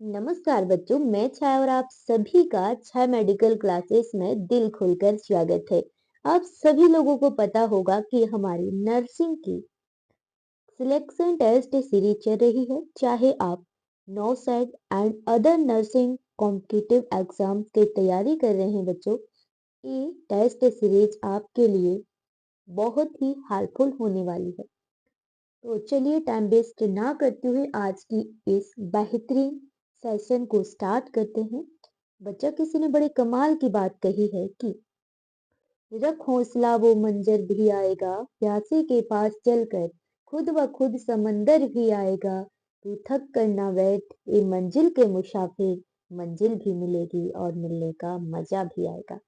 नमस्कार बच्चों, मैं छाया और आप सभी का छाया मेडिकल क्लासेस में दिल खोलकर स्वागत है। आप सभी लोगों को पता होगा कि हमारी नर्सिंग की सिलेक्शन टेस्ट सीरीज चल रही है। चाहे आप NORCET and other nursing competitive exam की तैयारी कर रहे हैं बच्चों, ये टेस्ट सीरीज आपके लिए बहुत ही हेल्पफुल होने वाली है। तो चलिए टाइम वेस्ट ना करते हुए आज की इस बेहतरीन सेशन को स्टार्ट करते हैं। बच्चा किसी ने बड़े कमाल की बात कही है कि रख हौसला वो मंजर भी आएगा, प्यासे के पास चलकर खुद ब खुद समंदर भी आएगा। तू थक कर ना बैठ ये मंजिल के मुसाफिर, मंजिल भी मिलेगी और मिलने का मजा भी आएगा।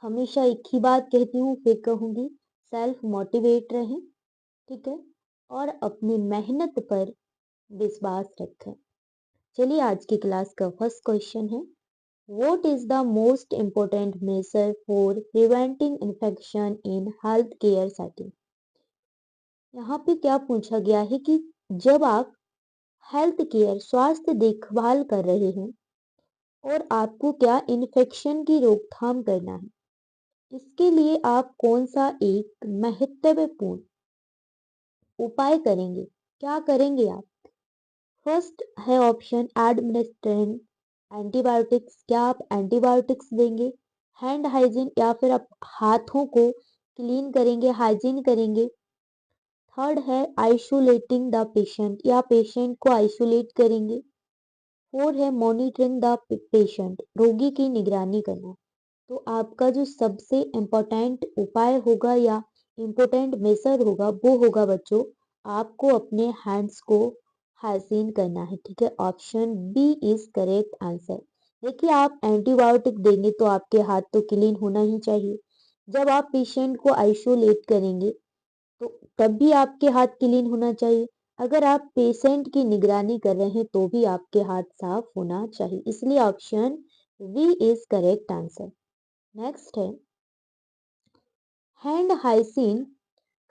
हमेशा एक ही बात कहती हूँ, फिर कहूंगी, सेल्फ मोटिवेट रहें, ठीक है, और अपनी मेहनत पर विश्वास रखें। चलिए आज की क्लास का फर्स्ट क्वेश्चन है, what is the most important measure for preventing infection in health care setting. यहाँ पे क्या पूछा गया है कि जब आप हेल्थ केयर स्वास्थ्य देखभाल कर रहे हैं और आपको क्या इन्फेक्शन की रोकथाम करना है, इसके लिए आप कौन सा एक महत्वपूर्ण उपाय करेंगे, क्या करेंगे आप। फर्स्ट है ऑप्शन एडमिनिस्ट्रेंट एंटीबायोटिक्स, क्या आप एंटीबायोटिक्स देंगे। हैंड हाइजीन, या फिर आप हाथों को क्लीन करेंगे, हाइजीन करेंगे। थर्ड है आइसोलेटिंग द पेशेंट, या पेशेंट को आइसोलेट करेंगे। फोर है मॉनिटरिंग द पेशेंट, रोगी की निगरानी करना। तो आपका जो सबसे इम्पोर्टेंट उपाय होगा या इम्पोर्टेंट मेजर होगा वो होगा बच्चों, आपको अपने हैंड्स को हाइजीन करना है, ठीक है। Option B is correct answer. देखिए, आप एंटीबायोटिक देंगे तो आपके हाथ तो क्लीन होना ही चाहिए। जब आप पेशेंट को आइसोलेट करेंगे तो तब भी आपके हाथ क्लीन होना चाहिए। अगर आप पेशेंट की निगरानी कर रहे हैं तो भी आपके हाथ साफ होना चाहिए, इसलिए option B is correct answer. Next है, हैंड हाइजीन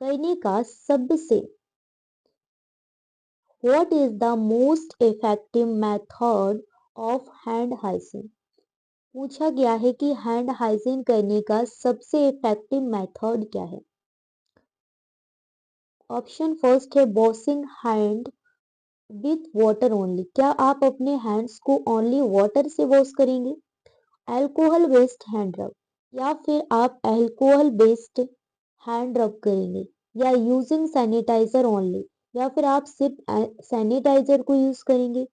करने का सबसे what is the most effective method of hand hygiene. पूछा गया है कि हैंड हाइजीन करने का सबसे इफेक्टिव मेथड क्या है। ऑप्शन फर्स्ट है washing hand with water only, क्या आप अपने हैंड्स को ओनली वाटर से वॉश करेंगे। अल्कोहल बेस्ड हैंड रब, या फिर आप अल्कोहल बेस्ड हैंड रब करेंगे। या यूजिंग सैनिटाइजर ओनली, या फिर आप सिर्फ सैनिटाइजर को यूज करेंगे।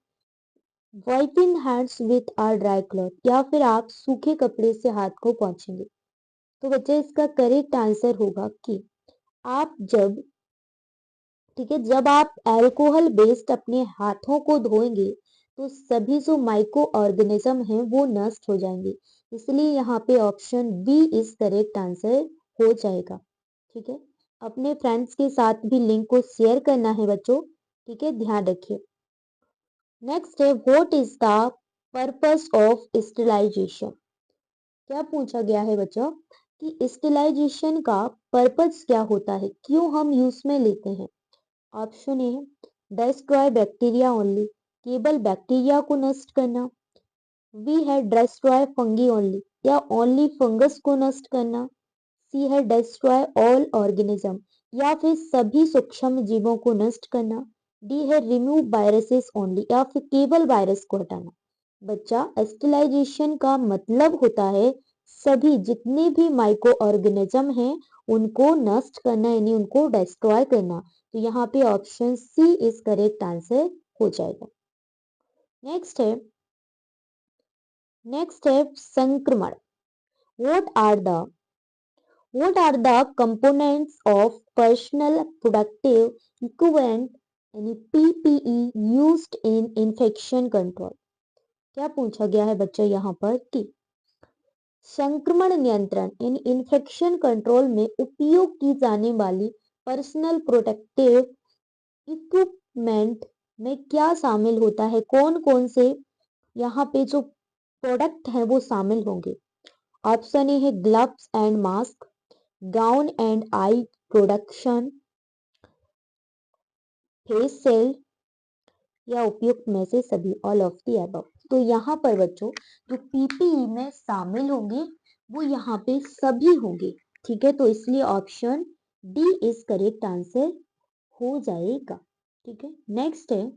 Wiping hands with a dry cloth, या फिर आप सूखे कपड़े से हाथ को पोंछेंगे। तो बच्चे इसका करेक्ट आंसर होगा कि आप जब, ठीक है, जब आप अल्कोहल बेस्ड अपने हाथों को धोएंगे तो सभी जो माइक्रो ऑर्गेनिज्म हैं वो नष्ट हो जाएंगे, इसलिए यहाँ पे option B is correct answer हो जाएगा, ठीक है। अपने फ्रेंड्स के साथ भी लिंक को शेयर करना है बच्चों, ठीक है, ध्यान रखिए। नेक्स्ट है, what is the purpose of sterilisation. क्या पूछा गया है बच्चों कि स्टेरिलाइजेशन का पर्पस क्या होता है, क्यों हम यूज में लेते हैं। Option A destroy bacteria only, केवल बैक्टीरिया को नष्ट करना। बी है डिस्ट्रॉय फंगी ओनली, या ओनली फंगस को नष्ट करना। सी है डिस्ट्रॉय ऑल ऑर्गेनिज्म, या फिर सभी सूक्ष्म जीवों को नष्ट करना। डी है रिमूव वायरसेस ओनली, या फिर केवल वायरस को हटाना। बच्चा, स्टेरिलाइजेशन का मतलब होता है सभी जितने भी माइक्रो ऑर्गेनिज्म हैं उनको नष्ट करना, यानी उनको डिस्ट्रॉय करना। तो यहाँ पे option C is correct answer हो जाएगा। नेक्स्ट है, संक्रमण। What are the components of personal protective equipment यानी PPE used in infection control। क्या पूछा गया है बच्चा यहाँ पर कि संक्रमण नियंत्रण इन इन्फेक्शन कंट्रोल में उपयोग की जाने वाली पर्सनल प्रोटेक्टिव इक्विपमेंट में क्या शामिल होता है, कौन कौन से यहाँ पे जो प्रोडक्ट है वो शामिल होंगे। ऑप्शन ए है gloves and mask, gown and I production, face shield, या उपयुक्त में से सभी, ऑल ऑफ द अबव। तो यहाँ पर बच्चों जो पीपीई में शामिल होंगे वो यहाँ पे सभी होंगे, ठीक है। तो इसलिए option D is correct answer हो जाएगा, ठीक है। नेक्स्ट है,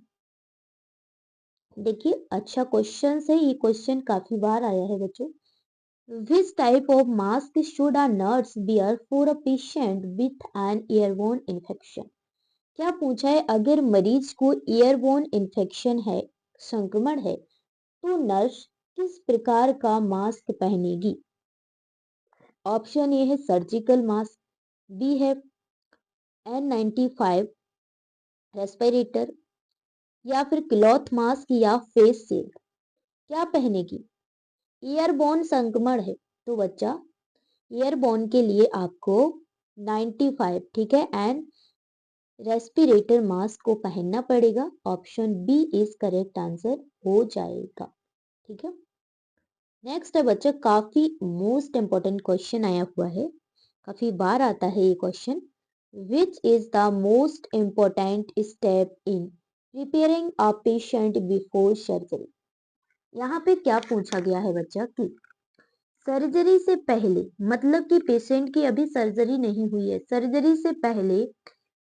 देखिए अच्छा क्वेश्चन है, ये क्वेश्चन काफी बार आया है बच्चों। Which type of mask should a nurse wear for a patient with an airborne infection? क्या पूछा है, अगर मरीज को एयरबोर्न इन्फेक्शन है, संक्रमण है, तो नर्स किस प्रकार का मास्क पहनेगी। ऑप्शन ए है सर्जिकल मास्क, बी है N95 रेस्पिरेटर, या फिर क्लॉथ मास्क या फेस शील्ड। क्या पहनेगी, एयरबोर्न संक्रमण है तो बच्चा एयरबोर्न के लिए आपको 95, ठीक है, एंड रेस्पिरेटर मास्क को पहनना पड़ेगा। Option B is correct answer हो जाएगा, ठीक है। नेक्स्ट है बच्चा, काफी मोस्ट इंपॉर्टेंट क्वेश्चन आया हुआ है, काफी बार आता है ये question. Which is the most important step in preparing a patient before surgery. यहाँ पे क्या पूछा गया है बच्चा कि सर्जरी से पहले, मतलब कि पेशेंट की अभी सर्जरी नहीं हुई है, सर्जरी से पहले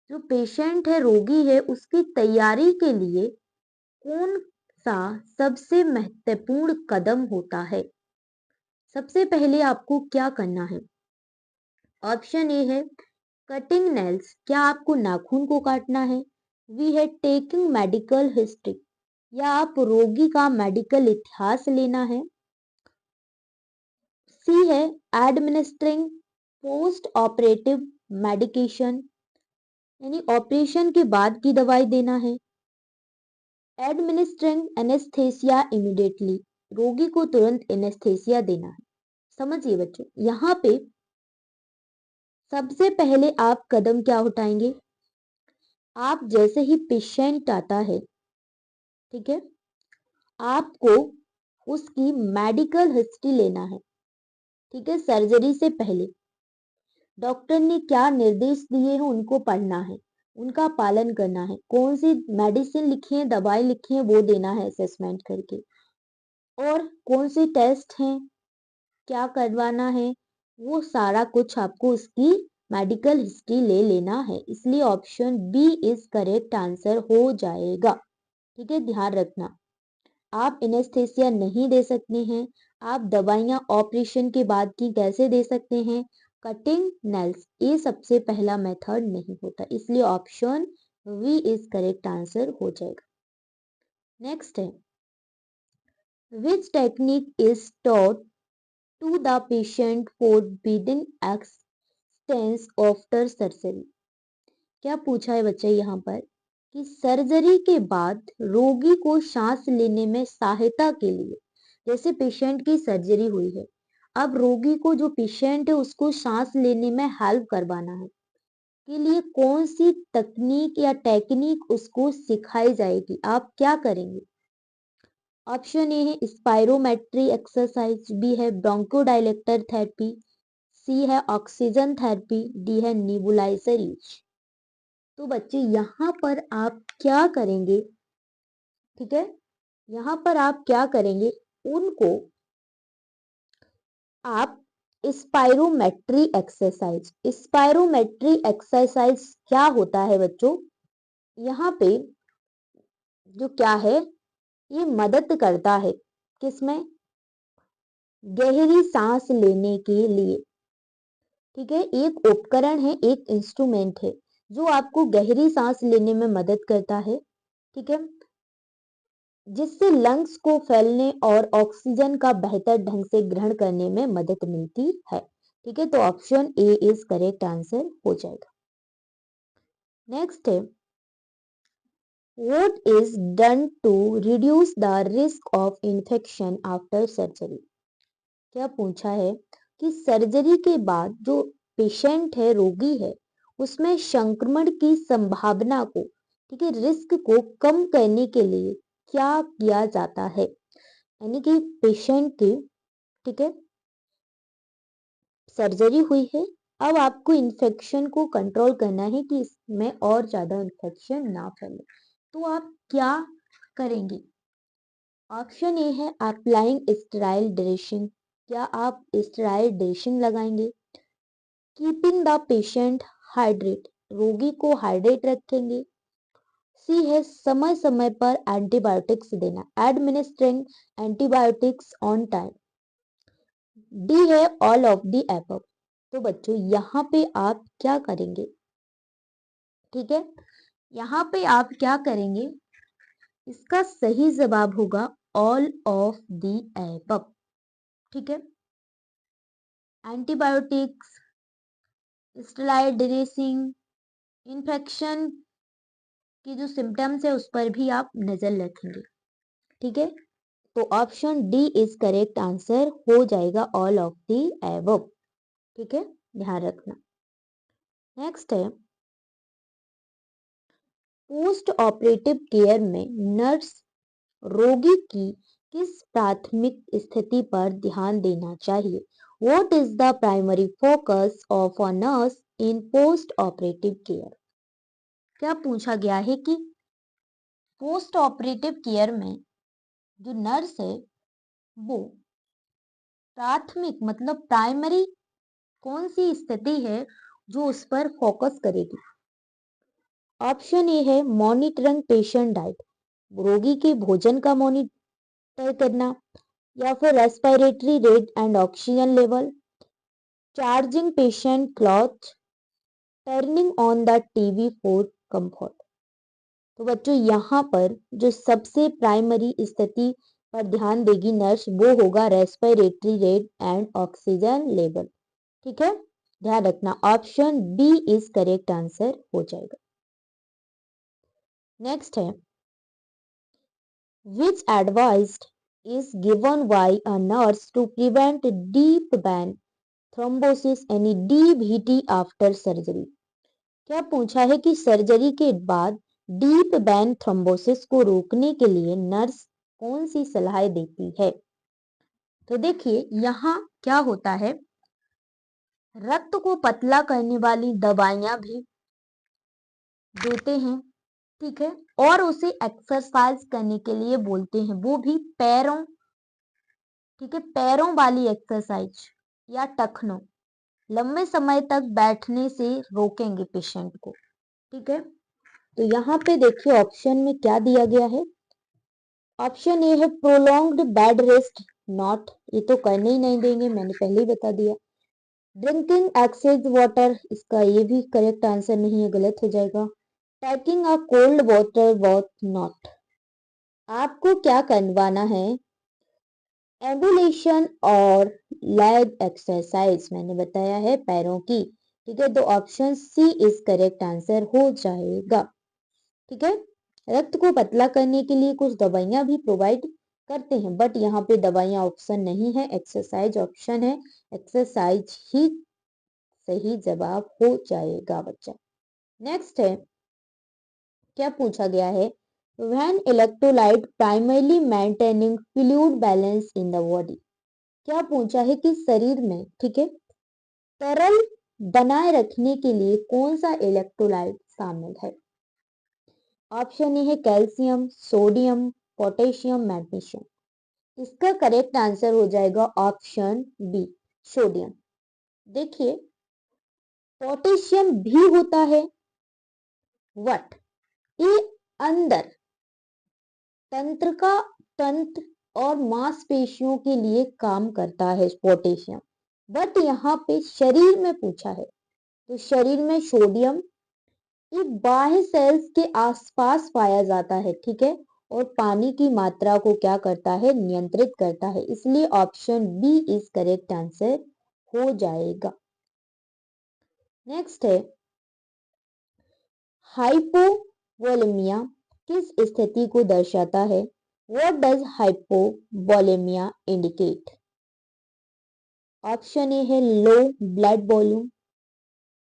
जो पेशेंट है, रोगी है, उसकी तैयारी के लिए कौन सा सबसे महत्वपूर्ण कदम होता है। सबसे पहले आपको क्या करना है। ऑप्शन ए है कटिंग नेल्स, क्या आपको नाखून को काटना है। बी है टेकिंग मेडिकल हिस्ट्री, या आप रोगी का मेडिकल इतिहास लेना है। सी है एडमिनिस्ट्रिंग पोस्ट ऑपरेटिव मेडिकेशन, यानी ऑपरेशन के बाद की दवाई देना है। एडमिनिस्ट्रिंग एनेस्थेसिया इमीडिएटली, रोगी को तुरंत एनेस्थेसिया देना है। समझिए बच्चों, यहाँ पे सबसे पहले आप कदम क्या उठाएंगे। आप जैसे ही पेशेंट आता है, ठीक है, आपको उसकी मेडिकल हिस्ट्री लेना है, ठीक है। सर्जरी से पहले डॉक्टर ने क्या निर्देश दिए हैं उनको पढ़ना है, उनका पालन करना है, कौन सी मेडिसिन लिखी है, दवाई लिखी है, वो देना है असेसमेंट करके, और कौन से टेस्ट हैं, क्या करवाना है, वो सारा कुछ आपको उसकी मेडिकल हिस्ट्री ले लेना है। इसलिए option B is correct answer हो जाएगा, ठीक है। ध्यान रखना, आप एनेस्थेसिया नहीं दे सकते हैं, आप दवाइयां ऑपरेशन के बाद की कैसे दे सकते हैं, कटिंग नेल्स, ये सबसे पहला मेथड नहीं होता, इसलिए option B is correct answer हो जाएगा। नेक्स्ट है, which technique is taught to the patient for breathing assistance after surgery। क्या पूछा है बच्चा यहाँ पर कि सर्जरी के बाद रोगी को सांस लेने में सहायता के लिए, जैसे पेशेंट की सर्जरी हुई है, अब रोगी को, जो पेशेंट है, उसको सांस लेने में हेल्प करवाना है, के लिए कौन सी तकनीक या टेक्निक उसको सिखाई जाएगी, आप क्या करेंगे। ऑप्शन ए है स्पायरोमेट्री एक्सरसाइज, बी है ब्रोंकोडायलेक्टर थेरेपी, सी है ऑक्सीजन थेरेपी, डी है निबुलाइजर यूज। तो बच्चे यहाँ पर आप क्या करेंगे, ठीक है, यहाँ पर आप क्या करेंगे, उनको आप स्पायरोमेट्री एक्सरसाइज, स्पायरोमेट्री एक्सरसाइज क्या होता है बच्चों, यहाँ पे जो क्या है, ये मदद करता है किसमें, गहरी सांस लेने के लिए, ठीक है। एक उपकरण है, एक इंस्ट्रूमेंट है जो आपको गहरी सांस लेने में मदद करता है, ठीक है, जिससे लंग्स को फैलने और ऑक्सीजन का बेहतर ढंग से ग्रहण करने में मदद मिलती है, ठीक है। तो option A is correct answer हो जाएगा। नेक्स्ट है, what is done to reduce the risk of infection after surgery. क्या पूछा है कि सर्जरी के बाद जो पेशेंट है, रोगी है, उसमें संक्रमण की संभावना को, ठीक है, रिस्क को कम करने के लिए क्या किया जाता है। यानी कि पेशेंट की, ठीक है, सर्जरी हुई है, अब आपको इन्फेक्शन को कंट्रोल करना है कि इसमें और ज्यादा इन्फेक्शन ना फैले, तो आप क्या करेंगे? ऑप्शन ए है अप्लाइंग स्टेराइल ड्रेसिंग, क्या आप स्टेराइल ड्रेसिंग लगाएंगे? कीपिंग द पेशेंट हाइड्रेट, रोगी को हाइड्रेट रखेंगे। सी है समय समय पर एंटीबायोटिक्स देना, administering antibiotics on time. D है ऑल ऑफ दी एबव। तो बच्चों यहाँ पे आप क्या करेंगे? ठीक है, यहाँ पे आप क्या करेंगे? इसका सही जवाब होगा ऑल ऑफ दी एबव। ठीक है, एंटीबायोटिक्स, स्टेरॉइड ड्रेसिंग, इन्फेक्शन की जो सिम्टम्स है उस पर भी आप नजर रखेंगे। ठीक है, तो option D is correct answer हो जाएगा ऑल ऑफ दी एबव। ठीक है, ध्यान रखना। नेक्स्ट है पोस्ट ऑपरेटिव केयर में नर्स रोगी की किस प्राथमिक स्थिति पर ध्यान देना चाहिए? What is the primary focus of a nurse in post operative care? क्या पूछा गया है कि पोस्ट ऑपरेटिव केयर में जो नर्स है वो प्राथमिक मतलब प्राइमरी कौन सी स्थिति है जो उस पर फोकस करेगी? ऑप्शन ए है मॉनिटरिंग पेशेंट डाइट, रोगी के भोजन का मॉनिटर करना, या फिर respiratory rate and oxygen level, charging patient cloth, turning on the TV for comfort. तो बच्चों यहाँ पर जो सबसे प्राइमरी स्थिति पर ध्यान देगी नर्स वो होगा respiratory rate and oxygen level. ठीक है, ध्यान रखना option B is correct answer हो जाएगा। नेक्स्ट है which advice is given by a nurse to prevent deep vein thrombosis any DVT after surgery? क्या पूछा है कि सर्जरी के बाद डीप वेन थ्रोम्बोसिस को रोकने के लिए नर्स कौन सी सलाह देती है? तो देखिए यहाँ क्या होता है, रक्त को पतला करने वाली दवाइयां भी देते हैं। ठीक है, और उसे एक्सरसाइज करने के लिए बोलते हैं, वो भी पैरों, ठीक है, पैरों वाली एक्सरसाइज या टखनों, लंबे समय तक बैठने से रोकेंगे पेशेंट को। ठीक है, तो यहाँ पे देखिए ऑप्शन में क्या दिया गया है। ऑप्शन ए है प्रोलॉन्ग्ड बेड रेस्ट, नॉट, ये तो करने ही नहीं देंगे, मैंने पहले ही बता दिया। ड्रिंकिंग एक्सेस वाटर, इसका ये भी करेक्ट आंसर नहीं है, गलत हो जाएगा। Taking a cold water bath, not. आपको क्या करवाना है? एम्बुलेशन और लेग एक्सरसाइज मैंने बताया है पैरों की। ठीक है, तो option C is correct answer हो जाएगा। ठीक है, रक्त को पतला करने के लिए कुछ दवाइयां भी प्रोवाइड करते हैं, बट यहाँ पे दवाइयां ऑप्शन नहीं है, एक्सरसाइज ऑप्शन है, एक्सरसाइज ही सही जवाब हो जाएगा बच्चा। नेक्स्ट है क्या पूछा गया है, when electrolyte primarily maintaining fluid balance in the body. क्या पूछा है कि शरीर में, ठीक है, तरल बनाए रखने के लिए कौन सा इलेक्ट्रोलाइट शामिल है? ऑप्शन ए है कैल्शियम, सोडियम, पोटेशियम, मैग्नीशियम। इसका करेक्ट आंसर हो जाएगा ऑप्शन बी, सोडियम। देखिए पोटेशियम भी होता है, वट ये अंदर तंत्र और मांसपेशियों के लिए काम करता है पोटेशियम, बट यहाँ पे शरीर में पूछा है, तो शरीर में सोडियम ये बाह्य सेल्स के आसपास पाया जाता है। ठीक है, और पानी की मात्रा को क्या करता है, नियंत्रित करता है, इसलिए option B is correct answer हो जाएगा। नेक्स्ट है हाइपोवोलेमिया किस स्थिति को दर्शाता है? What does hypovolaemia indicate? Option A है लो ब्लड वॉल्यूम,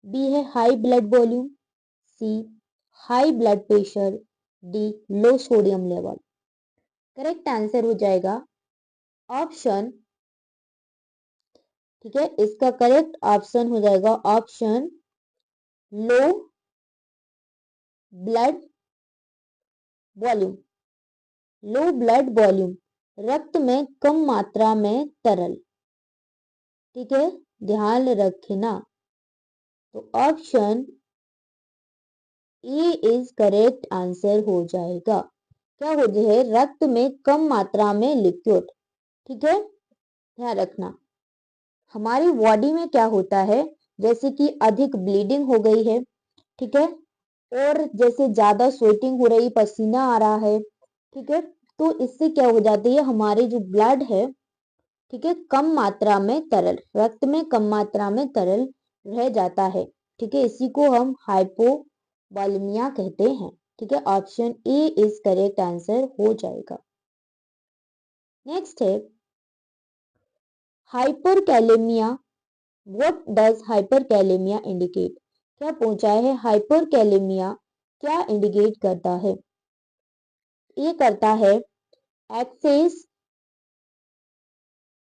बी है high blood volume, C high blood pressure, D low sodium level. Correct answer हो जाएगा ऑप्शन, ठीक है, इसका करेक्ट ऑप्शन हो जाएगा ऑप्शन लो ब्लड वॉल्यूम। लो ब्लड वॉल्यूम, रक्त में कम मात्रा में तरल। ठीक है, ध्यान रखना। तो option A is correct answer हो जाएगा। क्या हो जाए? रक्त में कम मात्रा में लिक्विड। ठीक है, ध्यान रखना। हमारी बॉडी में क्या होता है, जैसे कि अधिक ब्लीडिंग हो गई है, ठीक है, और जैसे ज्यादा स्वेटिंग हो रही, पसीना आ रहा है, ठीक है, तो इससे क्या हो जाती है, हमारे जो ब्लड है, ठीक है, कम मात्रा में तरल, रक्त में कम मात्रा में तरल रह जाता है। ठीक है, इसी को हम हाइपोवॉलेमिया कहते हैं। ठीक है, option A is correct answer हो जाएगा। नेक्स्ट है hyperkalaemia. What does hyperkalaemia indicate? क्या पूछा है? हाइपरकैलेमिया क्या इंडिकेट करता है? ये करता है एक्सेस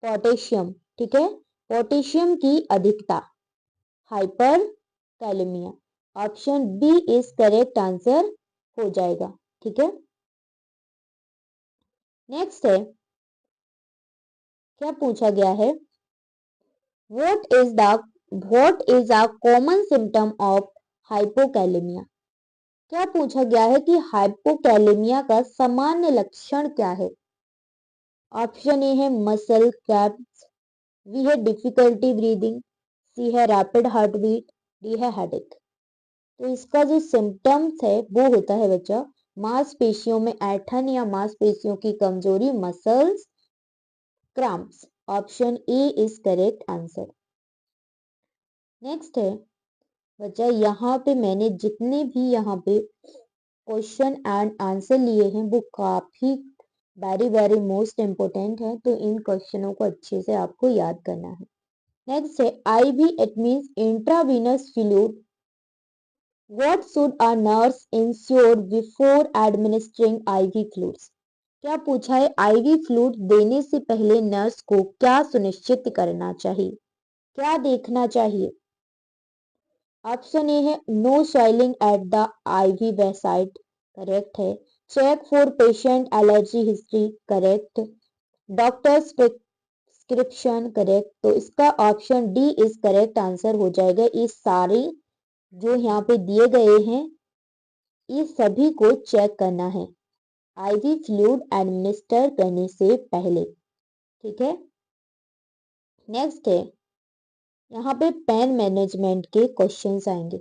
पोटेशियम। ठीक है, पोटेशियम की अधिकता, hyperkalaemia. Option B is correct answer हो जाएगा। ठीक है, नेक्स्ट है, क्या पूछा गया है? What is the what is a common symptom of hypokalemia? क्या पूछा गया है कि हाइपोकैलेमिया का सामान्य लक्षण क्या है? ऑप्शन ए है मसल क्रैम्प्स, बी है डिफिकल्टी ब्रीदिंग, सी है रैपिड हार्ट बीट, डी है हेडेक। तो इसका जो सिम्टम्स है वो होता है बच्चा, मांसपेशियों में ऐंठन या मांसपेशियों की कमजोरी, muscles cramps. Option A is correct answer. Next है बच्चा, यहाँ पे मैंने जितने भी यहाँ पे क्वेश्चन एंड आंसर लिए हैं वो काफी वेरी वेरी मोस्ट इम्पोर्टेंट है, तो इन क्वेश्चनों को अच्छे से आपको याद करना है। नेक्स्ट है IV, it means intravenous fluid. What should a nurse ensure before administering IV fluids? क्या पूछा है? आईवी फ्लूइड देने से पहले नर्स को क्या सुनिश्चित करना चाहिए, क्या देखना चाहिए? ऑप्शन ए है no swelling at the IV site, correct है। Check for patient allergy history, correct. Doctor's prescription, correct. तो इसका option D is correct answer हो जाएगा। ये सारी जो यहाँ पे दिए गए हैं ये सभी को चेक करना है आईवी फ्लूइड एडमिनिस्टर करने से पहले। ठीक है, नेक्स्ट है, यहाँ पे पेन मैनेजमेंट के क्वेश्चंस आएंगे।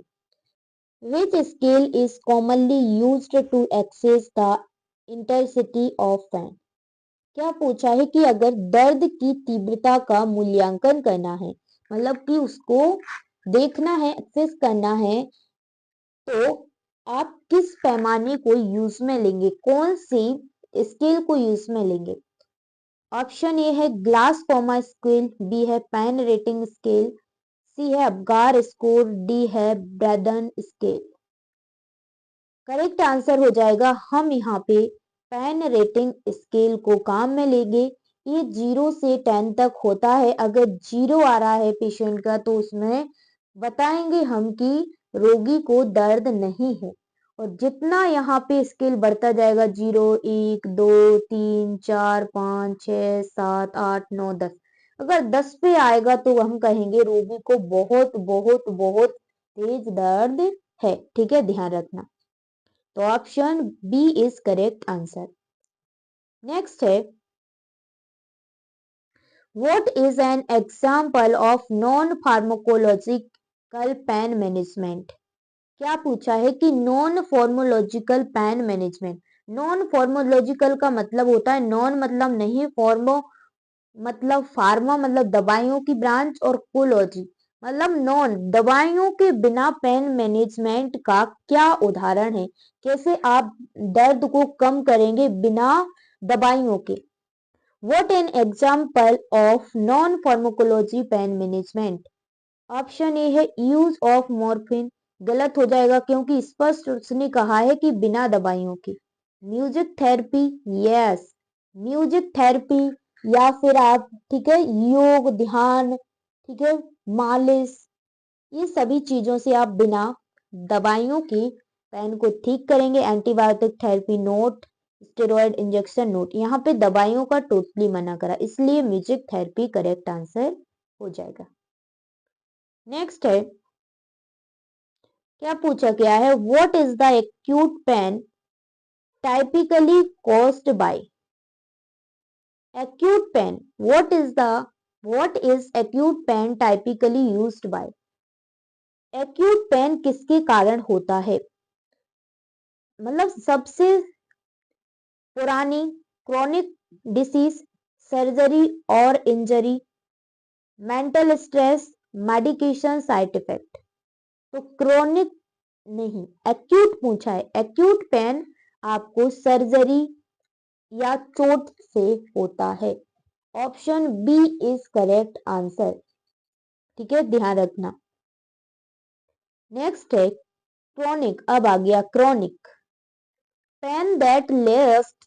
Which scale is commonly used to assess the intensity of pain? क्या पूछा है कि अगर दर्द की तीव्रता का मूल्यांकन करना है, मतलब कि उसको देखना है, एक्सेस करना है, तो आप किस पैमाने को यूज में लेंगे, कौन सी स्केल को यूज में लेंगे? ऑप्शन ए है ग्लास कॉमा स्केल, बी है पेन रेटिंग स्केल, सी है अबगार स्कोर, डी है ब्रेदन स्केल। करेक्ट आंसर हो जाएगा, हम यहाँ पे पेन रेटिंग स्केल को काम में लेंगे। ये 0 से 10 तक होता है। अगर 0 आ रहा है पेशेंट का तो उसमें बताएंगे हम कि रोगी को दर्द नहीं है, और जितना यहाँ पे स्केल बढ़ता जाएगा, 0, 1, 2, 3, 4, 5, 6, 7, 8, 9, 10, अगर 10 पे आएगा तो हम कहेंगे रोगी को बहुत बहुत बहुत तेज दर्द है। ठीक है, ध्यान रखना। तो option B is correct answer. Next है what is an example of non pharmacological pain management? क्या पूछा है कि non pharmacological pain management. Non pharmacological का मतलब होता है, नॉन मतलब नहीं, फॉर्मो मतलब फार्मा मतलब दवाइयों की ब्रांच, और कोलॉजी मतलब नॉन, दवाइयों के बिना पेन मैनेजमेंट का क्या उदाहरण है, कैसे आप दर्द को कम करेंगे बिना दवाइयों के? What an example of non pharmacology pain management? Option A है यूज ऑफ मॉर्फिन, गलत हो जाएगा क्योंकि स्पष्ट उसने कहा है कि बिना दवाइयों के। Music therapy, yes, music therapy, या फिर आप, ठीक है, योग, ध्यान, ठीक है, मालिश, ये सभी चीजों से आप बिना दवाइयों के पेन को ठीक करेंगे। Antibiotic therapy note, steroid injection note, यहाँ पे दवाइयों का टोटली मना करा, इसलिए म्यूजिक थेरेपी करेक्ट आंसर हो जाएगा। नेक्स्ट है, क्या पूछा गया है, what is the acute pain typically caused by. acute pain, what is acute pain typically used by। acute pain किसके कारण होता है, मतलब सबसे पुरानी क्रोनिक डिसीज, सर्जरी और injury, mental stress, medication side effect. तो क्रोनिक नहीं, एक्यूट पूछा है। एक्यूट पेन आपको सर्जरी या चोट से होता है। Option B is correct answer, ठीक है, ध्यान रखना। नेक्स्ट है क्रोनिक, अब आ गया chronic. Pain that lasts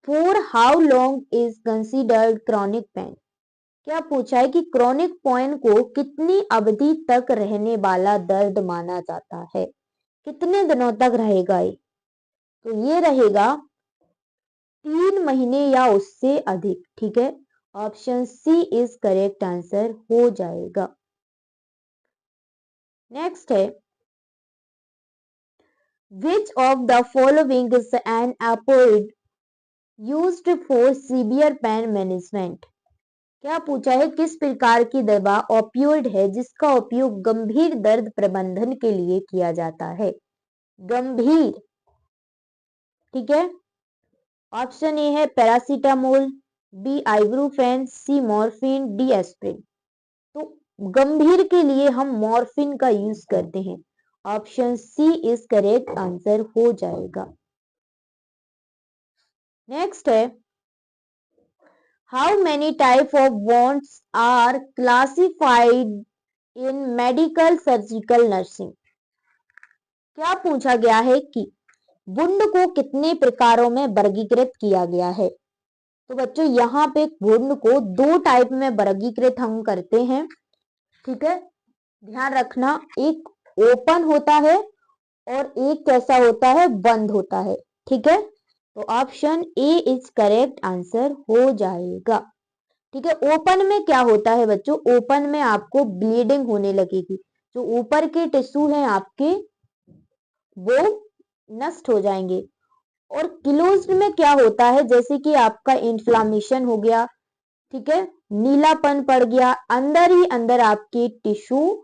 for how long is considered chronic pain. क्या पूछा है कि क्रोनिक पेन को कितनी अवधि तक रहने वाला दर्द माना जाता है, कितने दिनों तक रहेगा ये, तो ये रहेगा 3 महीने या उससे अधिक, ठीक है। Option C is correct answer हो जाएगा। नेक्स्ट है, which of the following is an opioid used for severe pain management। क्या पूछा है, किस प्रकार की दवा ओपियोइड है जिसका उपयोग गंभीर दर्द प्रबंधन के लिए किया जाता है, गंभीर, ठीक है। ऑप्शन ए है पैरासीटामोल, बी आइब्रूफेन, सी मॉर्फिन, डी एस्प्रिन। तो गंभीर के लिए हम मॉर्फिन का यूज करते हैं। Option C is correct answer हो जाएगा। नेक्स्ट है, how many type of wounds are classified in medical surgical nursing. क्या पूछा गया है कि वुंड को कितने प्रकारों में वर्गीकृत किया गया है। तो बच्चों यहाँ पे वुंड को 2 टाइप में वर्गीकृत हम करते हैं, ठीक है, ध्यान रखना। एक ओपन होता है और एक कैसा होता है, बंद होता है, ठीक है। तो option A is correct answer हो जाएगा, ठीक है। ओपन में क्या होता है बच्चों, ओपन में आपको ब्लीडिंग होने लगेगी, जो ऊपर के टिश्यू हैं आपके वो नष्ट हो जाएंगे। और क्लोज्ड में क्या होता है, जैसे कि आपका इन्फ्लामेशन हो गया, ठीक है, नीलापन पड़ गया, अंदर ही अंदर आपके टिश्यू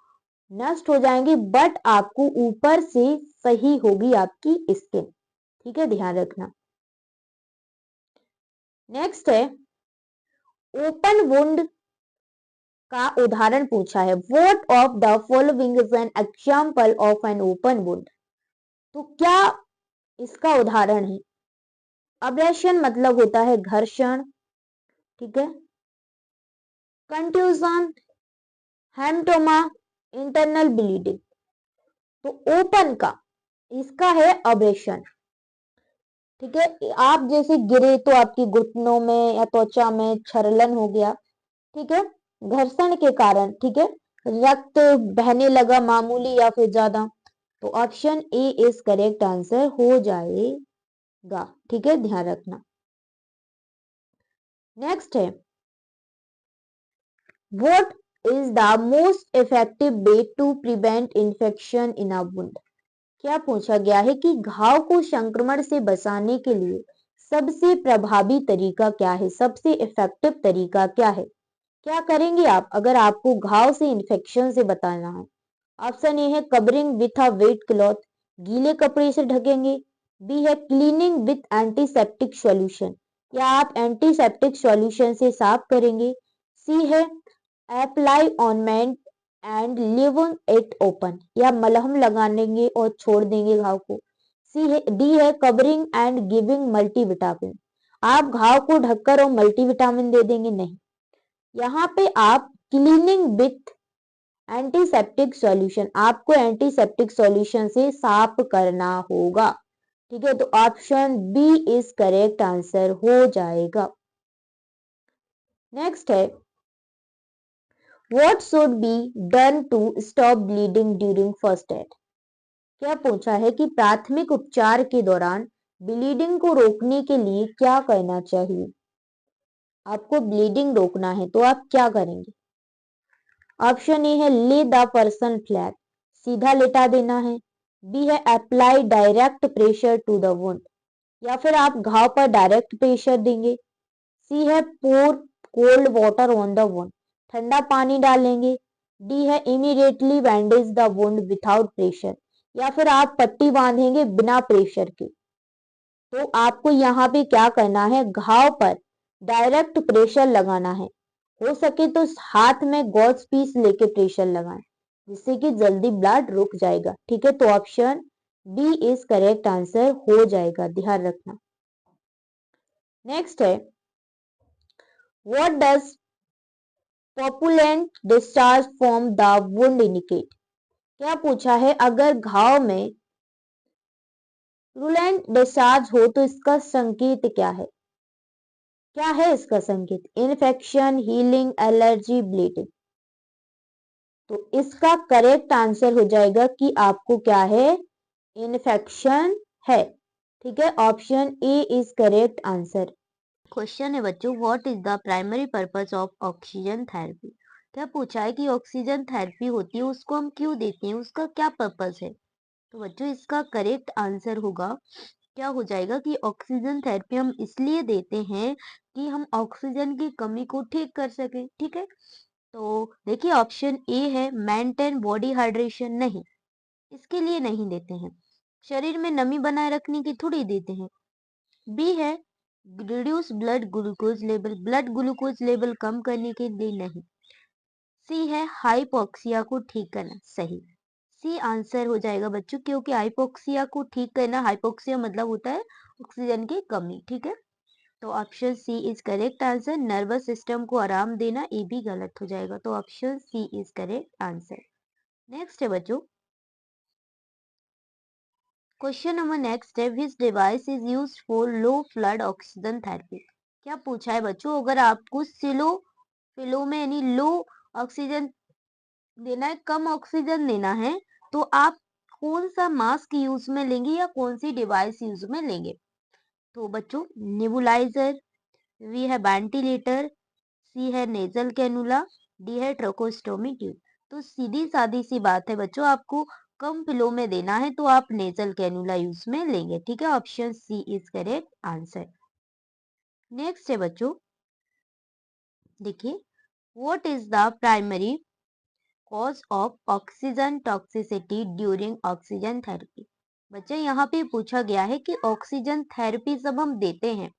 नष्ट हो जाएंगे, बट आपको ऊपर से सही होगी आपकी स्किन, ठीक है, ध्यान रखना। नेक्स्ट है, ओपन वुंड का उदाहरण पूछा है, what of the following is an example of an open wound. तो क्या इसका उदाहरण है, अब्रेशन मतलब होता है घर्षण, ठीक है, कंट्यूजन, हेमटोमा, इंटरनल ब्लीडिंग। तो ओपन का इसका है अब्रेशन, ठीक है। आप जैसे गिरे तो आपकी घुटनों में या त्वचा में छर्लन हो गया, ठीक है, घर्षण के कारण, ठीक है, रक्त बहने लगा मामूली या फिर ज्यादा। तो option A is correct answer हो जाएगा, ठीक है, ध्यान रखना। नेक्स्ट है, what is the most effective way to prevent infection in a wound. क्या पूछा गया है कि घाव को संक्रमण से बचाने के लिए सबसे प्रभावी तरीका क्या है, सबसे इफेक्टिव तरीका क्या है, क्या करेंगे आप अगर आपको घाव से इन्फेक्शन से बचाना है। ऑप्शन ए है covering with a wet cloth, गीले कपड़े से ढकेंगे, बी है क्लीनिंग विथ एंटीसेप्टिक सॉल्यूशन, या आप एंटीसेप्टिक सॉल्यूशन से साफ करेंगे, सी है apply ointment and leaving it open, या मलहम लगाएंगे और छोड़ देंगे घाव को, डी है कवरिंग एंड गिविंग मल्टीविटामिन, आप घाव को ढककर और मल्टीविटामिन दे देंगे, नहीं, यहाँ पे आप क्लीनिंग विथ एंटीसेप्टिक सॉल्यूशन, आपको एंटीसेप्टिक सॉल्यूशन से साफ करना होगा, ठीक है। तो option B is correct answer हो जाएगा। नेक्स्ट है, what should be done to stop bleeding during first aid. क्या पूछा है कि प्राथमिक उपचार के दौरान ब्लीडिंग को रोकने के लिए क्या करना चाहिए? आपको ब्लीडिंग रोकना है तो आप क्या करेंगे? ऑप्शन ए है ले द पर्सन फ्लैट, सीधा लेटा देना है। बी है apply direct pressure to the wound, या फिर आप घाव पर डायरेक्ट प्रेशर देंगे। सी है pour cold water on the wound, ठंडा पानी डालेंगे। डी है immediately bandage the wound without pressure, या फिर आप पट्टी बांधेंगे बिना प्रेशर के। तो आपको यहाँ पे क्या करना है, घाव पर डायरेक्ट प्रेशर लगाना है। हो सके तो हाथ में गॉज पीस लेके प्रेशर लगाएं, जिससे कि जल्दी ब्लड रुक जाएगा। ठीक है, तो option B is correct answer हो जाएगा, ध्यान रखना। नेक्स्ट है, what does purulent discharge from the wound indicate? क्या पूछा है, अगर घाव में रुलेंट डिस्चार्ज हो तो इसका संकेत क्या है? क्या है इसका संकेत? Infection, healing, allergy, bleeding. तो इसका करेक्ट आंसर हो जाएगा कि आपको क्या है, इन्फेक्शन है। ठीक है, option A is correct answer. Question है बच्चों, what is the primary purpose of oxygen therapy? क्या पूछा है कि ऑक्सीजन थेरेपी होती है उसको हम क्यों देते हैं, उसका क्या पर्पस है? तो बच्चों इसका करेक्ट आंसर होगा, क्या हो जाएगा कि ऑक्सीजन थेरेपी हम इसलिए देते हैं कि हम ऑक्सीजन की कमी को ठीक कर सके। ठीक है, तो देखिए ऑप्शन ए है मेंटेन बॉडी हाइड्रेशन, नहीं, इसके लिए नहीं देते हैं। शरीर में नमी बनाए रखने की थोड़ी देते हैं। बी है reduce blood glucose level, blood glucose level कम करने के लिए नहीं। सी है हाइपोक्सिया को ठीक करना, सही। सी आंसर हो जाएगा बच्चों, क्योंकि हाइपोक्सिया को ठीक करना, हाइपोक्सिया मतलब होता है ऑक्सीजन की कमी। ठीक है, तो option C is correct answer. Nervous system को आराम देना, ये भी गलत हो जाएगा, तो option C is correct answer. Next है बच्चों, क्वेश्चन नंबर नेक्स्ट है, which device is used for low flow oxygen therapy? क्या पूछा है बच्चों, अगर आपको सिलो फिलो में यानी लो ऑक्सीजन देना है, कम ऑक्सीजन देना है, तो आप कौन सा मास्क यूज में लेंगे या कौन सी डिवाइस यूज में लेंगे? तो बच्चों नेबुलाइजर, वी है वेंटिलेटर, सी है नेजल कैनुला, डी है ट्रोकोस्टोमी ट्यूब। तो सीधी सादी सी बात है बच्चों, आपको कम फ्लो में देना है तो आप नेजल कैनुला यूज में लेंगे। ठीक है, option C is correct answer. Next है बच्चों, देखिए what is the primary cause of oxygen toxicity during oxygen therapy? बच्चे यहाँ पे पूछा गया है कि ऑक्सीजन थेरेपी जब हम देते हैं,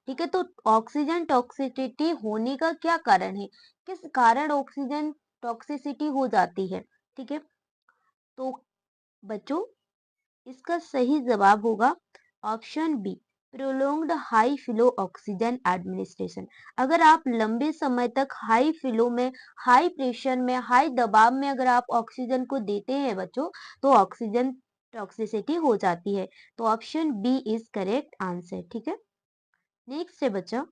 ठीक है, तो ऑक्सीजन टॉक्सिसिटी होने का क्या कारण है, किस कारण ऑक्सीजन टॉक्सिसिटी हो जाती है? ठीक है, तो बच्चों इसका सही जवाब होगा option B, prolonged high flow oxygen administration. अगर आप लंबे समय तक हाई फ्लो में, हाई प्रेशर में, हाई दबाव में अगर आप ऑक्सीजन को देते हैं बच्चों, तो ऑक्सीजन टॉक्सिसिटी हो जाती है। तो option B is correct answer. ठीक है, नेक्स्ट है बच्चा,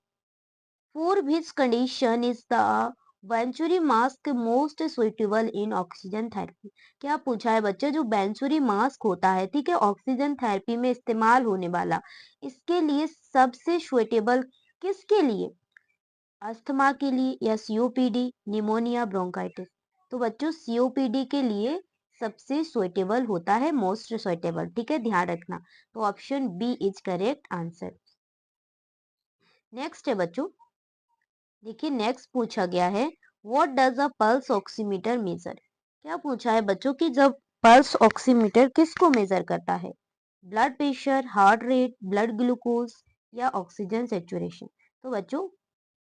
for which condition is the Venturi mask most suitable in oxygen therapy? क्या पूछा है बच्चा, जो बेंचुरी मास्क होता है, ठीक है, ऑक्सीजन थेरेपी में इस्तेमाल होने वाला, इसके लिए सबसे सुइटेबल किसके लिए? अस्थमा के लिए या सीओपीडी, निमोनिया, ब्रोंकाइटिस? तो बच्चों सीओपीडी के लिए सबसे सुइटेबल होता है, मोस्ट सुइटेबल। ठीक है, ध्यान रखना, तो option B is correct answer. Next है बच्चों, देखिए नेक्स्ट पूछा गया है, what does a pulse oximeter measure? क्या पूछा है बच्चों कि जब पल्स ऑक्सीमीटर किसको मेजर करता है? Blood pressure, heart rate, blood glucose या ऑक्सीजन सेचुरेशन? तो बच्चों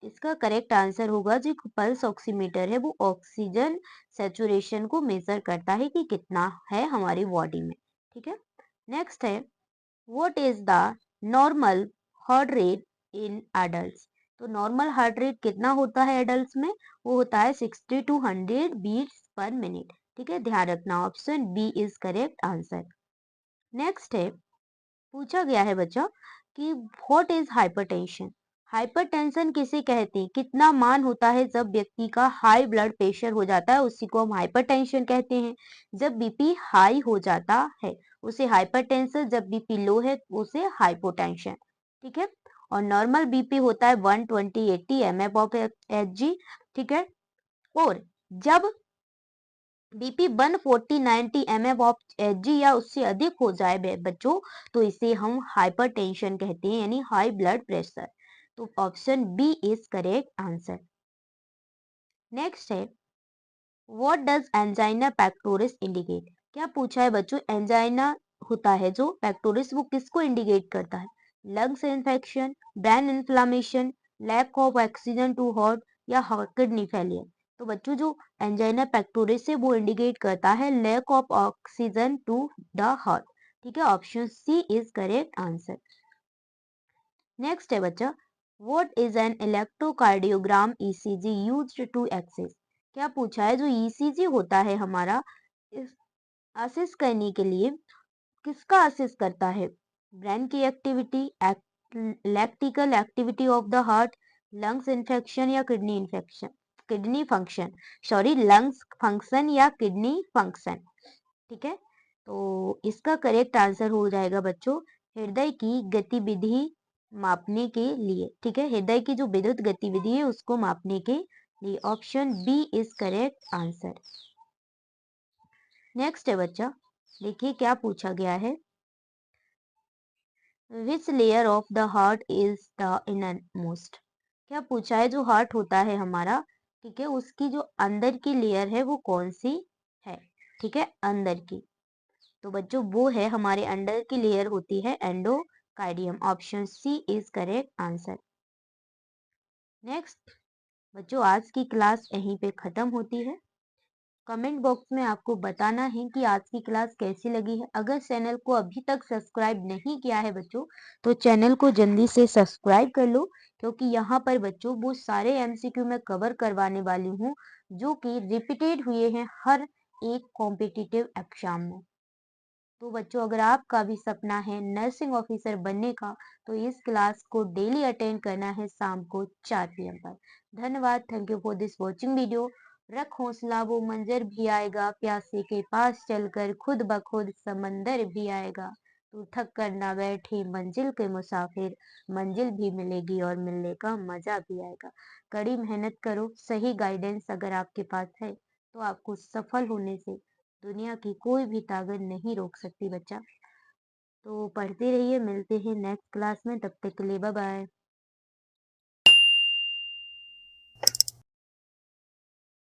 इसका करेक्ट आंसर होगा, जो पल्स ऑक्सीमीटर है वो ऑक्सीजन सेचुरेशन को मेजर करता है कि कितना है हमारी बॉडी में। ठीक है, नेक्स्ट है, what is the normal heart rate in adults? तो नॉर्मल हार्ट रेट कितना होता है एडल्ट्स में? वो होता है 60 to 100 बीट्स पर मिनट। ठीक है, ध्यान रखना, option B is correct answer. Next है, पूछा गया है बच्चा कि व्हाट इज हाइपरटेंशन? हाइपरटेंशन किसे कहते हैं, कितना मान होता है जब व्यक्ति का हाई ब्लड प्रेशर हो जाता है, उसी को हम हाइपरटेंशन कहते हैं। जब बीपी हाई हो जाता है उसे हाइपरटेंशन, जब बीपी लो है उसे हाइपोटेंशन। ठीक है। और नॉर्मल बीपी होता है 120/80 एमएफ ऑफ एचजी। ठीक है। और जब बीपी 140/90 एमएफ ऑफ एचजी या उससे अधिक हो जाए बच्चों, तो इसे हम हाइपरटेंशन कहते हैं, यानी हाई ब्लड प्रेशर। तो option B is correct answer. Next है, what does angina pectoris indicate. क्या पूछा है बच्चों, एंजाइना होता है जो पेक्टोरिस, वो किसको इंडिकेट करता है? Lungs infection, brain inflammation, lack of oxygen to heart, या किडनी फेलियर। तो बच्चों जो एंजाइना पेक्टोरिस है वो इंडिकेट करता है lack of oxygen to the heart. ठीक है, option C is correct answer. Next है बच्चा, what is an electrocardiogram ECG used to assess. क्या पूछा है, जो ईसीजी होता है हमारा, इस असेस करने के लिए किसका असेस करता है? ब्रेन की activity, electrical activity of the heart, lungs infection या kidney infection, kidney function, sorry lungs function या किडनी फंक्शन। ठीक है। तो इसका करेक्ट आंसर हो जाएगा बच्चों हृदय की गतिविधि मापने के लिए। ठीक है, हृदय की जो विद्युत गतिविधि है उसको मापने के लिए। Option B is correct answer. Next है बच्चा, देखिए क्या पूछा गया है, which layer of the heart is the innermost. क्या पूछा है, जो हार्ट होता है हमारा, ठीक है, उसकी जो अंदर की लेयर है वो कौन सी है? ठीक है, अंदर की। तो बच्चों वो है, हमारे अंडर की लेयर होती है endocardium. Option C is correct answer. Next बच्चों, आज की क्लास यहीं पे खत्म होती है। कमेंट बॉक्स में आपको बताना है कि आज की क्लास कैसी लगी है। अगर चैनल को अभी तक सब्सक्राइब नहीं किया है बच्चों, तो चैनल को जल्दी से सब्सक्राइब कर लो, क्योंकि यहाँ पर बच्चों वो सारे एमसीक्यू मैं कवर करवाने वाली हूँ जो कि रिपीटेड हुए हैं हर एक कॉम्पिटिटिव एग्जाम में। तो बच्चों अगर आपका भी सपना है नर्सिंग ऑफिसर बनने का, तो इस क्लास को डेली अटेंड करना है शाम को 4 PM पर। धन्यवाद, thank you for this watching video. रख हौसला, वो मंजर भी आएगा, प्यासे के पास चलकर खुद ब खुद समंदर भी आएगा। तू थक कर ना बैठी मंजिल के मुसाफिर, मंजिल भी मिलेगी और मिलने का मजा भी आएगा। कड़ी मेहनत करो, सही गाइडेंस अगर आपके पास है तो आपको सफल होने से दुनिया की कोई भी ताकत नहीं रोक सकती बच्चा। तो पढ़ते रहिए, मिलते हैं नेक्स्ट क्लास में, तब तक के लिए बाय बाय।